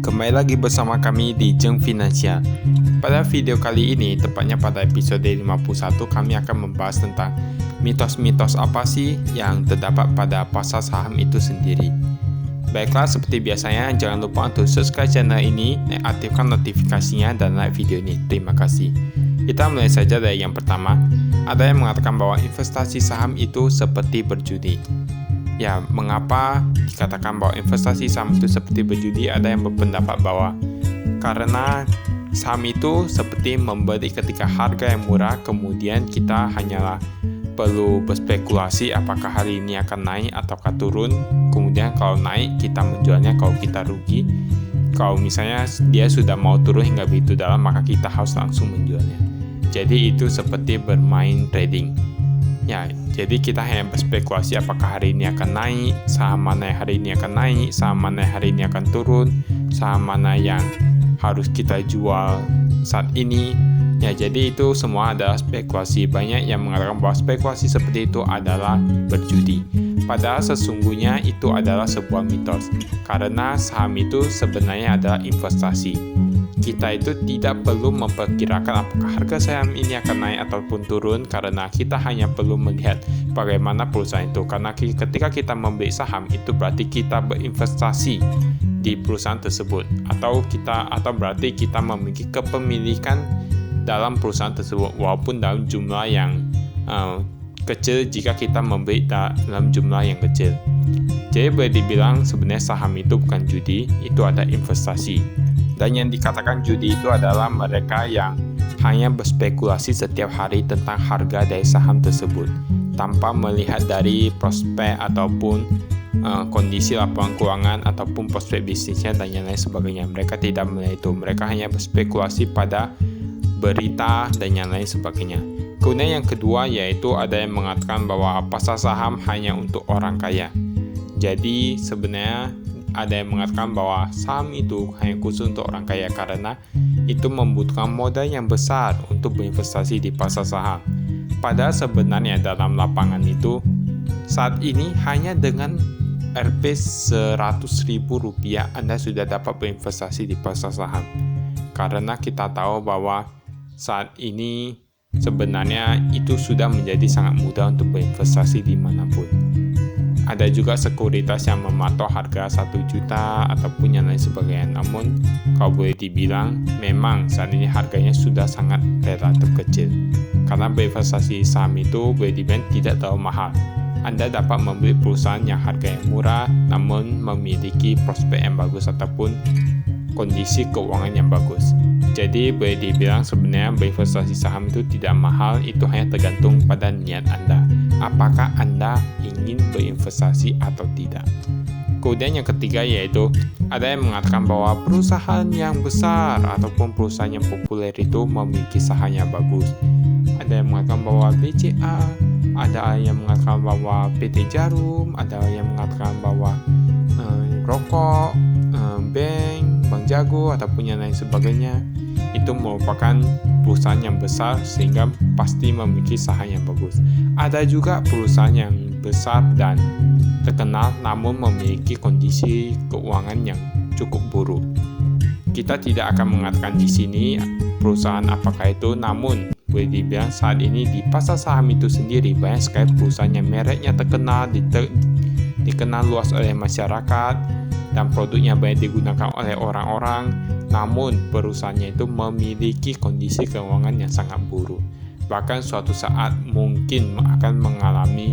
Kembali lagi bersama kami di Jeng Finansial. Pada video kali ini, tepatnya pada episode 51, kami akan membahas tentang mitos-mitos apa sih yang terdapat pada pasar saham itu sendiri. Baiklah, seperti biasanya, jangan lupa untuk subscribe channel ini, aktifkan notifikasinya, dan like video ini. Terima kasih. Kita mulai saja dari yang pertama. Ada yang mengatakan bahwa investasi saham itu seperti berjudi. Ya, mengapa dikatakan bahwa investasi saham itu seperti berjudi? Ada yang berpendapat bahwa karena saham itu seperti membeli ketika harga yang murah, kemudian kita hanyalah perlu berspekulasi apakah hari ini akan naik ataukah turun. Kemudian kalau naik kita menjualnya, kalau kita rugi, kalau misalnya dia sudah mau turun hingga begitu dalam, maka kita harus langsung menjualnya. Jadi itu seperti bermain trading. Ya, jadi kita hanya berspekulasi apakah hari ini akan naik, saham mana yang hari ini akan naik, saham mana yang hari ini akan turun, saham mana yang harus kita jual saat ini. Ya, jadi itu semua adalah spekulasi. Banyak yang mengatakan bahwa spekulasi seperti itu adalah berjudi. Padahal sesungguhnya itu adalah sebuah mitos. Karena saham itu sebenarnya adalah investasi. Kita itu tidak perlu memperkirakan apakah harga saham ini akan naik ataupun turun, karena kita hanya perlu melihat bagaimana perusahaan itu. Karena ketika kita membeli saham, itu berarti kita berinvestasi di perusahaan tersebut, atau berarti kita memiliki kepemilikan dalam perusahaan tersebut, walaupun dalam jumlah yang kecil jika kita membeli dalam jumlah yang kecil. Jadi boleh dibilang sebenarnya saham itu bukan judi, itu ada investasi. Dan yang dikatakan judi itu adalah mereka yang hanya berspekulasi setiap hari tentang harga dari saham tersebut, tanpa melihat dari prospek ataupun kondisi laporan keuangan ataupun prospek bisnisnya dan yang lain sebagainya. Mereka tidak melihat itu, mereka hanya berspekulasi pada berita dan yang lain sebagainya. Kemudian yang kedua yaitu ada yang mengatakan bahwa pasar saham hanya untuk orang kaya. Jadi sebenarnya ada yang mengatakan bahwa saham itu hanya khusus untuk orang kaya karena itu membutuhkan modal yang besar untuk berinvestasi di pasar saham. Padahal sebenarnya dalam lapangan itu saat ini hanya dengan Rp 100.000 Anda sudah dapat berinvestasi di pasar saham. Karena kita tahu bahwa saat ini sebenarnya itu sudah menjadi sangat mudah untuk berinvestasi dimanapun. Ada juga sekuritas yang mematok harga 1 juta ataupun yang lain sebagainya. Namun kalau boleh dibilang memang saat ini harganya sudah sangat relatif kecil. Karena berinvestasi saham itu boleh dibilang tidak terlalu mahal. Anda dapat membeli perusahaan yang harganya murah namun memiliki prospek yang bagus ataupun kondisi keuangan yang bagus. Jadi boleh dibilang sebenarnya berinvestasi saham itu tidak mahal, itu hanya tergantung pada niat Anda. Apakah Anda ingin berinvestasi atau tidak. Kemudian yang ketiga yaitu ada yang mengatakan bahwa perusahaan yang besar ataupun perusahaan yang populer itu memiliki saham yang bagus. Ada yang mengatakan bahwa BCA, ada yang mengatakan bahwa PT Jarum, ada yang mengatakan bahwa rokok, Bank Jago ataupun yang lain sebagainya. Itu merupakan perusahaan yang besar sehingga pasti memiliki saham yang bagus. Ada juga perusahaan yang besar dan terkenal namun memiliki kondisi keuangan yang cukup buruk. Kita tidak akan mengatakan di sini perusahaan apakah itu, namun boleh dibilang saat ini di pasar saham itu sendiri banyak sekali perusahaan yang mereknya terkenal, dikenal luas oleh masyarakat dan produknya banyak digunakan oleh orang-orang, namun perusahaannya itu memiliki kondisi keuangan yang sangat buruk. Bahkan suatu saat mungkin akan mengalami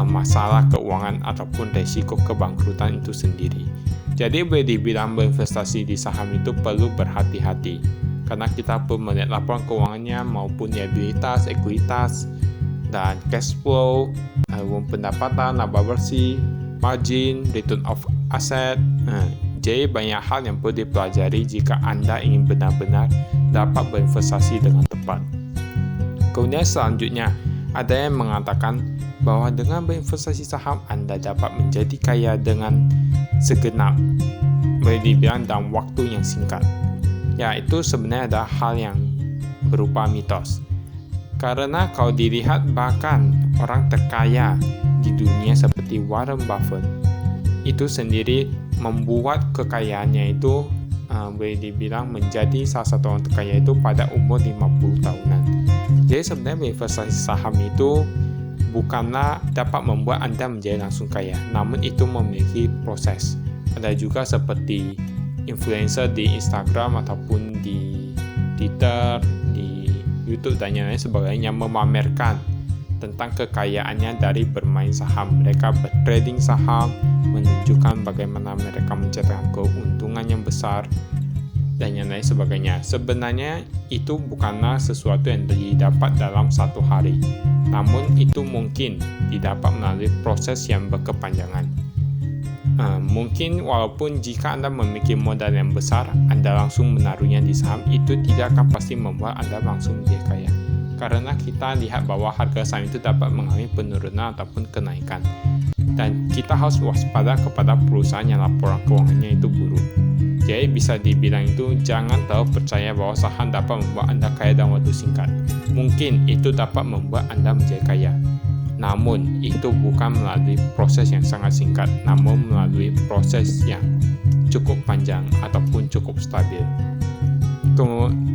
masalah keuangan ataupun resiko kebangkrutan itu sendiri. Jadi boleh dibilang berinvestasi di saham itu perlu berhati-hati, karena kita perlu melihat laporan keuangannya maupun liabilitas, ekuitas, dan cash flow, pendapatan, laba bersih, margin, return of asset. Jadi banyak hal yang perlu dipelajari jika Anda ingin benar-benar dapat berinvestasi dengan tepat. Kemudian selanjutnya ada yang mengatakan bahwa dengan berinvestasi saham Anda dapat menjadi kaya dengan segenap, boleh dibilang dalam waktu yang singkat. Ya, itu sebenarnya ada hal yang berupa mitos. Karena kalau dilihat bahkan orang terkaya di dunia seperti Warren Buffett itu sendiri membuat kekayaannya itu boleh dibilang menjadi salah satu orang terkaya itu pada umur 50 tahunan. Jadi sebenarnya berinvestasi saham itu bukanlah dapat membuat Anda menjadi langsung kaya, namun itu memiliki proses. Ada juga seperti influencer di Instagram ataupun di Twitter, di YouTube dan yang lain sebagainya yang memamerkan tentang kekayaannya dari bermain saham. Mereka bertrading saham, menunjukkan bagaimana mereka mencatatkan keuntungan yang besar dan yang lain sebagainya. Sebenarnya itu bukanlah sesuatu yang didapat dalam satu hari, namun itu mungkin didapat melalui proses yang berkepanjangan. Mungkin walaupun jika Anda memiliki modal yang besar, Anda langsung menaruhnya di saham, itu tidak akan pasti membuat Anda langsung menjadi kaya. Karena kita lihat bahwa harga saham itu dapat mengalami penurunan ataupun kenaikan. Dan kita harus waspada kepada perusahaan yang laporan keuangannya itu buruk. Jadi bisa dibilang itu jangan terlalu percaya bahwa saham dapat membuat Anda kaya dalam waktu singkat. Mungkin itu dapat membuat Anda menjadi kaya. Namun, itu bukan melalui proses yang sangat singkat, namun melalui proses yang cukup panjang ataupun cukup stabil.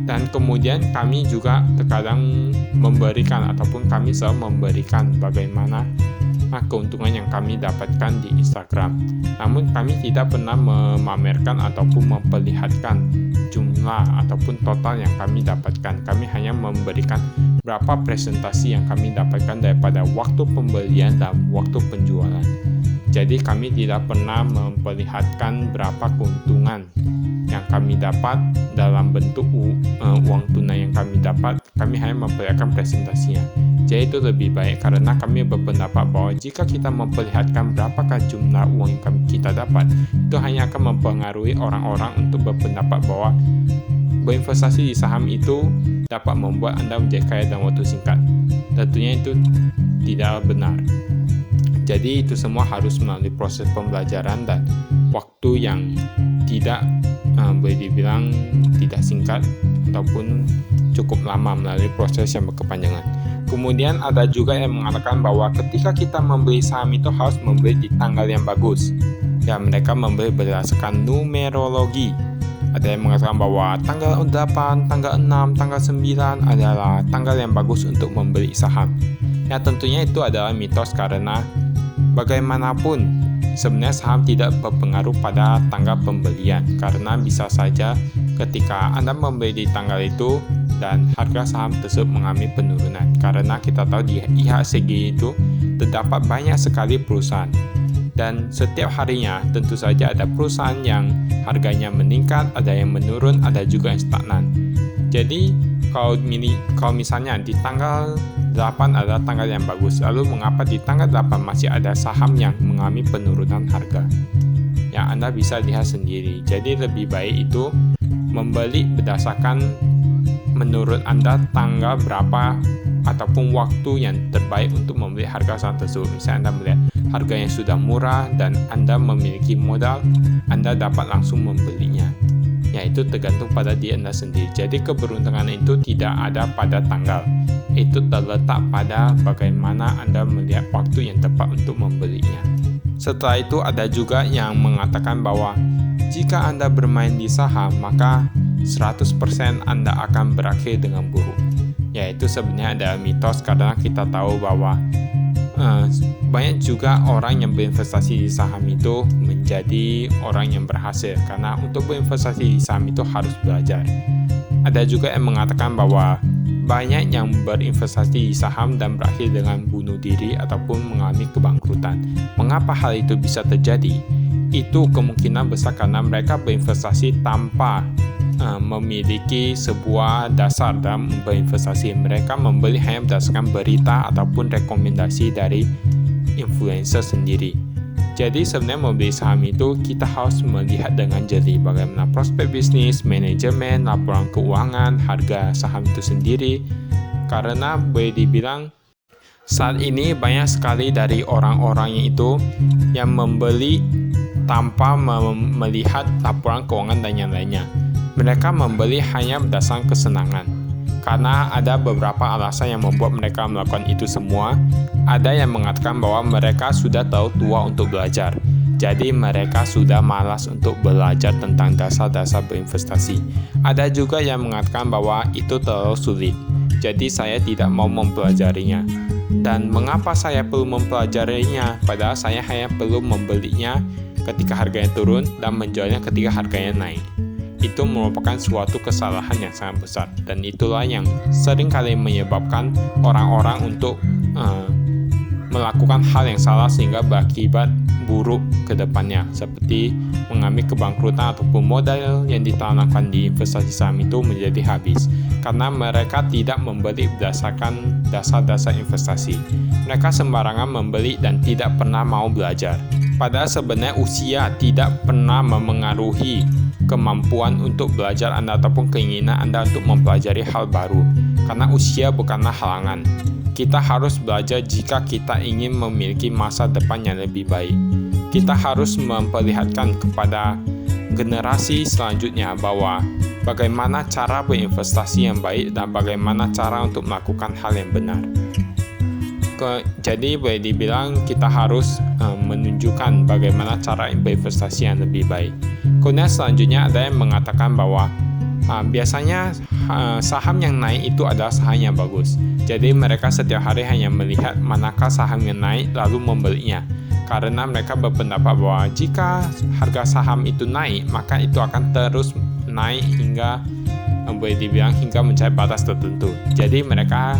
Dan kemudian kami juga terkadang memberikan ataupun kami selalu memberikan bagaimana keuntungan yang kami dapatkan di Instagram. Namun kami tidak pernah memamerkan ataupun memperlihatkan jumlah ataupun total yang kami dapatkan. Kami hanya memberikan berapa presentasi yang kami dapatkan daripada waktu pembelian dan waktu penjualan. Jadi kami tidak pernah memperlihatkan berapa keuntungan yang kami dapat dalam bentuk uang tunai yang kami dapat. Kami hanya memperlihatkan presentasinya. Jadi itu lebih baik karena kami berpendapat bahwa jika kita memperlihatkan berapakah jumlah uang yang kita dapat, itu hanya akan mempengaruhi orang-orang untuk berpendapat bahwa berinvestasi di saham itu dapat membuat Anda menjadi kaya dalam waktu singkat. Tentunya itu tidak benar. Jadi itu semua harus melalui proses pembelajaran dan waktu yang tidak boleh dibilang tidak singkat ataupun cukup lama melalui proses yang berkepanjangan. Kemudian ada juga yang mengatakan bahwa ketika kita membeli saham itu harus membeli di tanggal yang bagus. Dan mereka membeli berdasarkan numerologi. Ada yang mengatakan bahwa tanggal 8, tanggal 6, tanggal 9 adalah tanggal yang bagus untuk membeli saham. Ya tentunya itu adalah mitos karena bagaimanapun sebenarnya saham tidak berpengaruh pada tanggal pembelian. Karena bisa saja ketika Anda membeli di tanggal itu dan harga saham tersebut mengalami penurunan. Karena kita tahu di IHSG itu terdapat banyak sekali perusahaan. Dan setiap harinya tentu saja ada perusahaan yang harganya meningkat, ada yang menurun, ada juga yang stagnan. Jadi kalau misalnya di tanggal 8 adalah tanggal yang bagus, lalu mengapa di tanggal 8 masih ada saham yang mengalami penurunan harga? Ya Anda bisa lihat sendiri. Jadi lebih baik itu membeli berdasarkan menurut Anda tanggal berapa ataupun waktu yang terbaik untuk membeli harga saham tersebut. Misalnya Anda melihat harga yang sudah murah dan Anda memiliki modal, Anda dapat langsung membelinya. Ya itu tergantung pada diri Anda sendiri. Jadi keberuntungan itu tidak ada pada tanggal. Itu terletak pada bagaimana Anda melihat waktu yang tepat untuk membelinya. Setelah itu ada juga yang mengatakan bahwa jika Anda bermain di saham, maka 100% Anda akan berakhir dengan buruk. Yaitu sebenarnya ada mitos karena kita tahu bahwa banyak juga orang yang berinvestasi di saham itu menjadi orang yang berhasil. Karena untuk berinvestasi di saham itu harus belajar. Ada juga yang mengatakan bahwa banyak yang berinvestasi di saham dan berakhir dengan bunuh diri ataupun mengalami kebangkrutan. Mengapa hal itu bisa terjadi? Itu kemungkinan besar karena mereka berinvestasi tanpa memiliki sebuah dasar dalam berinvestasi. Mereka membeli hanya berdasarkan berita ataupun rekomendasi dari influencer sendiri. Jadi sebenarnya membeli saham itu kita harus melihat dengan jeli bagaimana prospek bisnis, manajemen, laporan keuangan, harga saham itu sendiri. Karena boleh dibilang saat ini banyak sekali dari orang-orang yang membeli tanpa melihat laporan keuangan dan yang lainnya. Mereka membeli hanya berdasarkan kesenangan. Karena ada beberapa alasan yang membuat mereka melakukan itu semua. Ada yang mengatakan bahwa mereka sudah tahu tua untuk belajar. Jadi mereka sudah malas untuk belajar tentang dasar-dasar berinvestasi. Ada juga yang mengatakan bahwa itu terlalu sulit, jadi saya tidak mau mempelajarinya. Dan mengapa saya perlu mempelajarinya? Padahal saya hanya perlu membelinya ketika harganya turun dan menjualnya ketika harganya naik. Itu merupakan suatu kesalahan yang sangat besar, dan itulah yang sering kali menyebabkan orang-orang untuk melakukan hal yang salah sehingga berakibat buruk ke depannya, seperti mengalami kebangkrutan ataupun modal yang ditanamkan di investasi saham itu menjadi habis karena mereka tidak membeli berdasarkan dasar-dasar investasi. Mereka sembarangan membeli dan tidak pernah mau belajar. Padahal sebenarnya usia tidak pernah memengaruhi kemampuan untuk belajar Anda ataupun keinginan Anda untuk mempelajari hal baru, karena usia bukanlah halangan. Kita harus belajar jika kita ingin memiliki masa depan yang lebih baik. Kita harus memperlihatkan kepada generasi selanjutnya bahwa bagaimana cara berinvestasi yang baik dan bagaimana cara untuk melakukan hal yang benar. Jadi boleh dibilang kita harus menunjukkan bagaimana cara berinvestasi yang lebih baik. Kemudian selanjutnya ada yang mengatakan bahwa biasanya saham yang naik itu adalah saham yang bagus. Jadi mereka setiap hari hanya melihat manakah saham yang naik lalu membelinya. Karena mereka berpendapat bahwa jika harga saham itu naik, maka itu akan terus naik hingga boleh dibilang hingga mencapai batas tertentu. Jadi mereka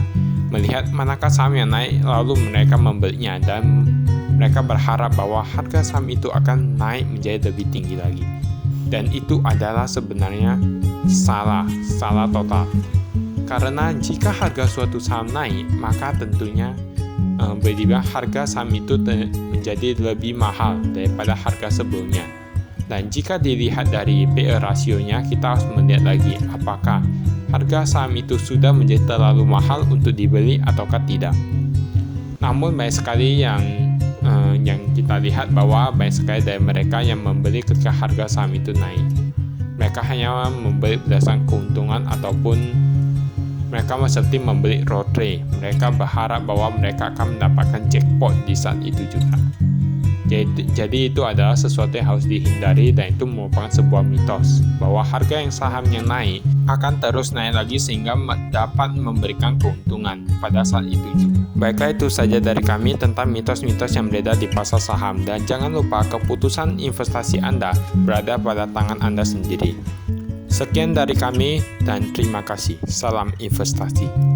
melihat manakah saham yang naik lalu mereka membelinya, dan mereka berharap bahwa harga saham itu akan naik menjadi lebih tinggi lagi. Dan itu adalah sebenarnya salah total. Karena jika harga suatu saham naik, maka tentunya boleh dibilang harga saham itu menjadi lebih mahal daripada harga sebelumnya. Dan jika dilihat dari PE rasionya, kita harus melihat lagi apakah harga saham itu sudah menjadi terlalu mahal untuk dibeli ataukah tidak. Namun banyak sekali yang kita lihat bahwa banyak sekali dari mereka yang membeli ketika harga saham itu naik. Mereka hanya membeli berdasarkan keuntungan ataupun mereka seperti membeli lotre. Mereka berharap bahwa mereka akan mendapatkan jackpot di saat itu juga. Jadi itu adalah sesuatu yang harus dihindari, dan itu merupakan sebuah mitos bahwa harga yang saham yang naik akan terus naik lagi sehingga dapat memberikan keuntungan pada saat itu juga. Baiklah, itu saja dari kami tentang mitos-mitos yang beredar di pasar saham, dan jangan lupa keputusan investasi Anda berada pada tangan Anda sendiri. Sekian dari kami dan terima kasih. Salam investasi.